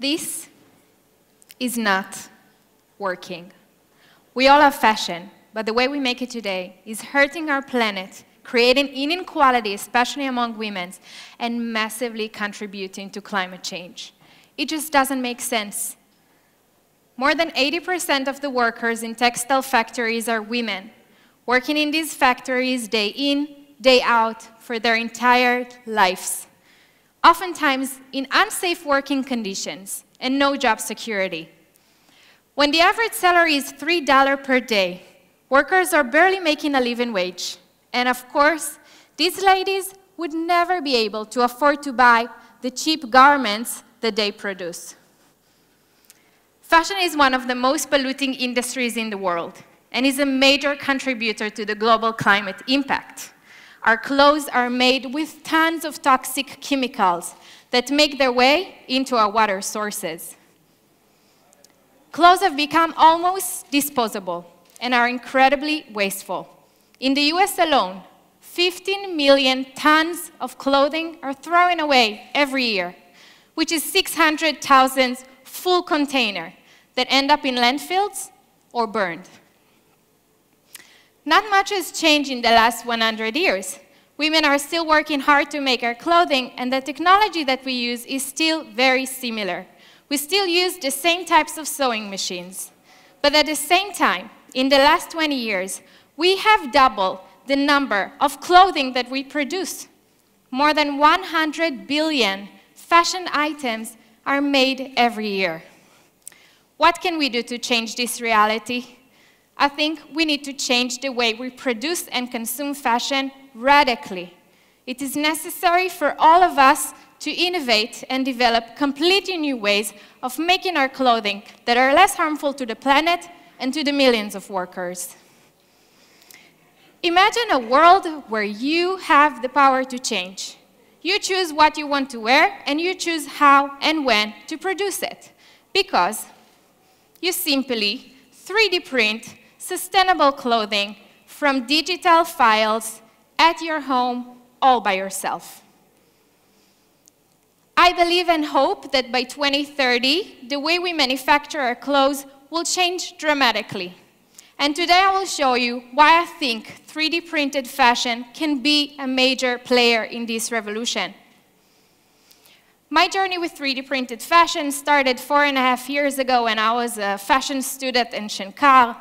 This is not working. We all have fashion, but the way we make it today is hurting our planet, creating inequality, especially among women, and massively contributing to climate change. It just doesn't make sense. More than 80% of the workers in textile factories are women, working in these factories day in, day out for their entire lives, oftentimes in unsafe working conditions and no job security. When the average salary is $3 per day, workers are barely making a living wage. And of course, these ladies would never be able to afford to buy the cheap garments that they produce. Fashion is one of the most polluting industries in the world and is a major contributor to the global climate impact. Our clothes are made with tons of toxic chemicals that make their way into our water sources. Clothes have become almost disposable and are incredibly wasteful. In the US alone, 15 million tons of clothing are thrown away every year, which is 600,000 full containers that end up in landfills or burned. Not much has changed in the last 100 years. Women are still working hard to make our clothing, and the technology that we use is still very similar. We still use the same types of sewing machines. But at the same time, in the last 20 years, we have doubled the number of clothing that we produce. More than 100 billion fashion items are made every year. What can we do to change this reality? I think we need to change the way we produce and consume fashion radically. It is necessary for all of us to innovate and develop completely new ways of making our clothing that are less harmful to the planet and to the millions of workers. Imagine a world where you have the power to change. You choose what you want to wear, and you choose how and when to produce it, because you simply 3D print sustainable clothing from digital files at your home all by yourself. I believe and hope that by 2030, the way we manufacture our clothes will change dramatically. And today I will show you why I think 3D printed fashion can be a major player in this revolution. My journey with 3D printed fashion started 4.5 years ago when I was a fashion student in Shankar.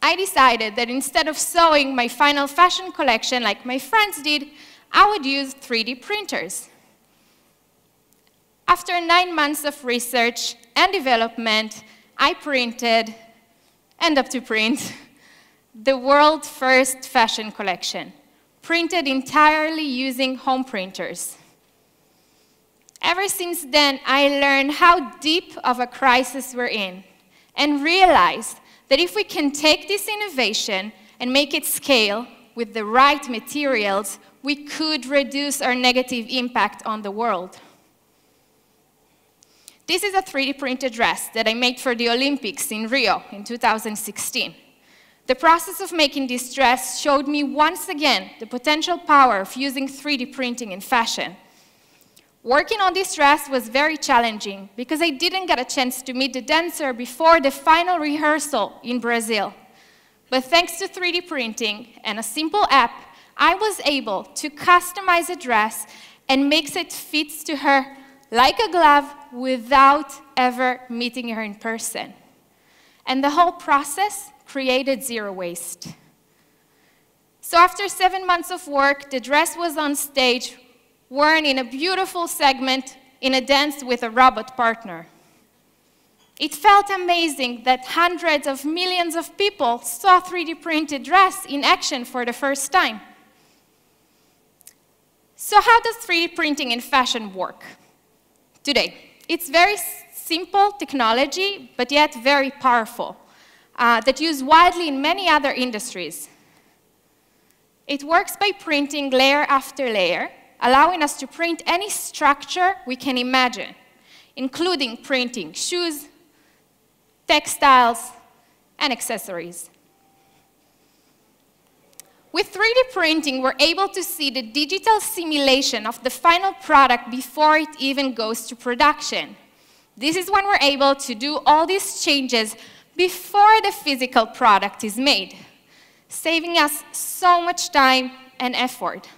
I decided that instead of sewing my final fashion collection like my friends did, I would use 3D printers. After 9 months of research and development, I printed, end up to print, the world's first fashion collection, printed entirely using home printers. Ever since then, I learned how deep of a crisis we're in and realized that if we can take this innovation and make it scale with the right materials, we could reduce our negative impact on the world. This is a 3D printed dress that I made for the Olympics in Rio in 2016. The process of making this dress showed me once again the potential power of using 3D printing in fashion. Working on this dress was very challenging because I didn't get a chance to meet the dancer before the final rehearsal in Brazil. But thanks to 3D printing and a simple app, I was able to customize a dress and make it fit to her like a glove without ever meeting her in person. And the whole process created zero waste. So after 7 months of work, the dress was on stage, worn in a beautiful segment in a dance with a robot partner. It felt amazing that hundreds of millions of people saw 3D printed dress in action for the first time. So how does 3D printing in fashion work today? It's very simple technology, but yet very powerful, that used widely in many other industries. It works by printing layer after layer, allowing us to print any structure we can imagine, including printing shoes, textiles, and accessories. With 3D printing, we're able to see the digital simulation of the final product before it even goes to production. This is when we're able to do all these changes before the physical product is made, saving us so much time and effort.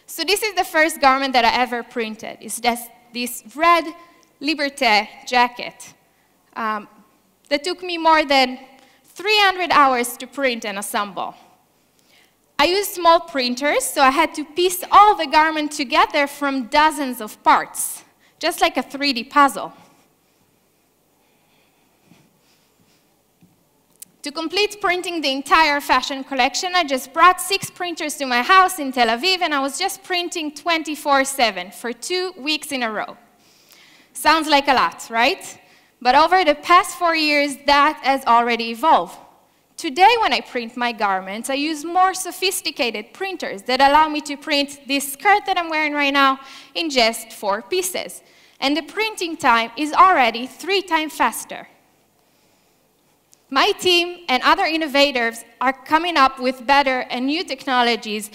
So this is the first garment that I ever printed. It's just this red Liberté jacket that took me more than 300 hours to print and assemble. I used small printers, so I had to piece all the garment together from dozens of parts, just like a 3D puzzle. To complete printing the entire fashion collection, I just brought 6 printers to my house in Tel Aviv, and I was just printing 24/7 for 2 weeks in a row. Sounds like a lot, right? But over the past 4 years, that has already evolved. Today, when I print my garments, I use more sophisticated printers that allow me to print this skirt that I'm wearing right now in just 4 pieces. And the printing time is already 3 times faster. My team and other innovators are coming up with better and new technologies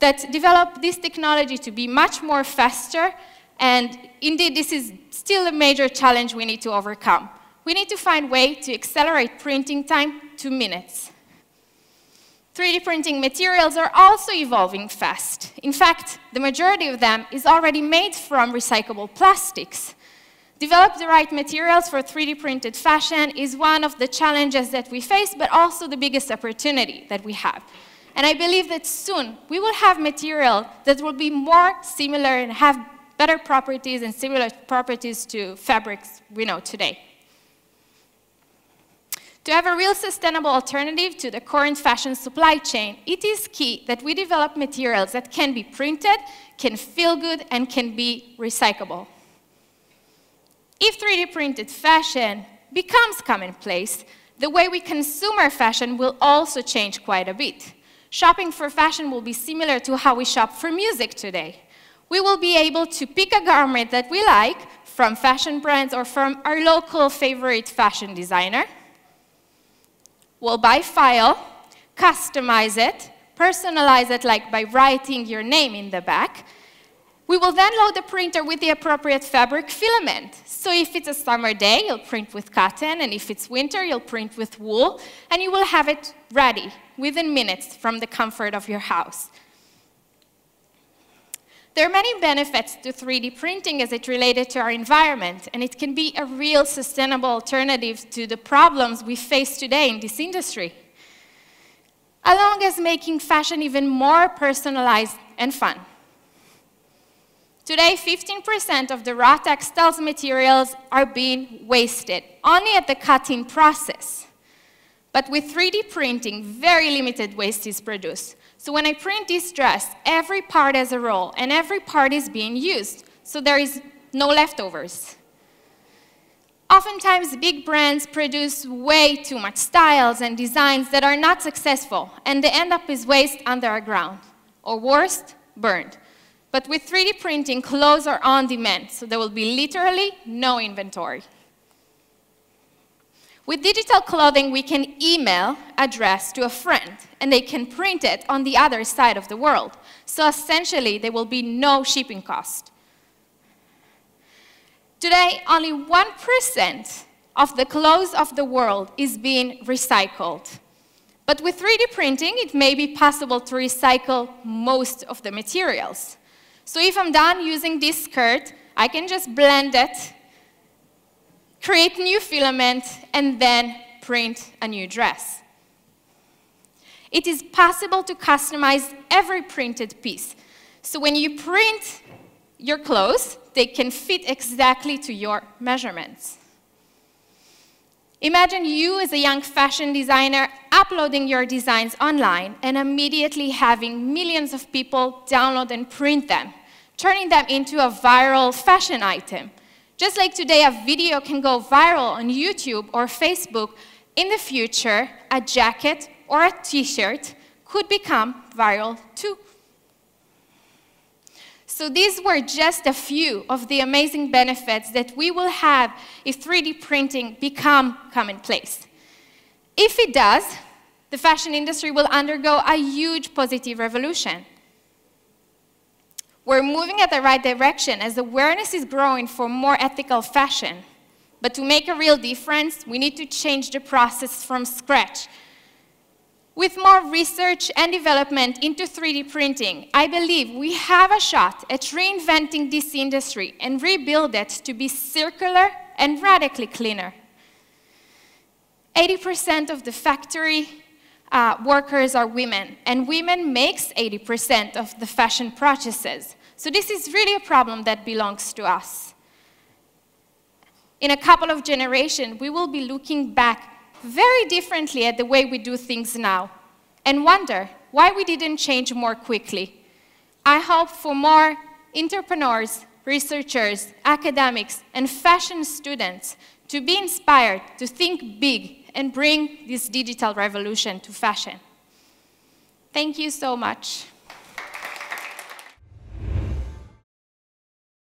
that develop this technology to be much more faster. And indeed, this is still a major challenge we need to overcome. We need to find a way to accelerate printing time to minutes. 3D printing materials are also evolving fast. In fact, the majority of them is already made from recyclable plastics. Develop the right materials for 3D printed fashion is one of the challenges that we face, but also the biggest opportunity that we have. And I believe that soon we will have material that will be more similar and have better properties and similar properties to fabrics we know today. To have a real sustainable alternative to the current fashion supply chain, it is key that we develop materials that can be printed, can feel good, and can be recyclable. If 3D printed fashion becomes commonplace, the way we consume our fashion will also change quite a bit. Shopping for fashion will be similar to how we shop for music today. We will be able to pick a garment that we like from fashion brands or from our local favorite fashion designer. We'll buy file, customize it, personalize it like by writing your name in the back. We will then load the printer with the appropriate fabric filament. So if it's a summer day, you'll print with cotton, and if it's winter, you'll print with wool, and you will have it ready within minutes from the comfort of your house. There are many benefits to 3D printing as it related to our environment, and it can be a real sustainable alternative to the problems we face today in this industry, along as making fashion even more personalized and fun. Today, 15% of the raw textiles materials are being wasted, only at the cutting process. But with 3D printing, very limited waste is produced. So when I print this dress, every part has a role, and every part is being used, so there is no leftovers. Oftentimes, big brands produce way too much styles and designs that are not successful, and they end up as waste underground, or worse, burned. But with 3D printing, clothes are on demand, so there will be literally no inventory. With digital clothing, we can email a dress to a friend, and they can print it on the other side of the world. So essentially, there will be no shipping cost. Today, only 1% of the clothes of the world is being recycled. But with 3D printing, it may be possible to recycle most of the materials. So if I'm done using this skirt, I can just blend it, create new filament, and then print a new dress. It is possible to customize every printed piece. So when you print your clothes, they can fit exactly to your measurements. Imagine you as a young fashion designer uploading your designs online and immediately having millions of people download and print them, turning them into a viral fashion item. Just like today, a video can go viral on YouTube or Facebook, in the future, a jacket or a t-shirt could become viral too. So these were just a few of the amazing benefits that we will have if 3D printing become commonplace. If it does, the fashion industry will undergo a huge positive revolution. We're moving at the right direction as awareness is growing for more ethical fashion. But to make a real difference, we need to change the process from scratch. With more research and development into 3D printing, I believe we have a shot at reinventing this industry and rebuild it to be circular and radically cleaner. 80% of the factory workers are women, and women makes 80% of the fashion purchases. So this is really a problem that belongs to us. In a couple of generations, we will be looking back very differently at the way we do things now and wonder why we didn't change more quickly. I hope for more entrepreneurs, researchers, academics, and fashion students to be inspired to think big and bring this digital revolution to fashion. Thank you so much.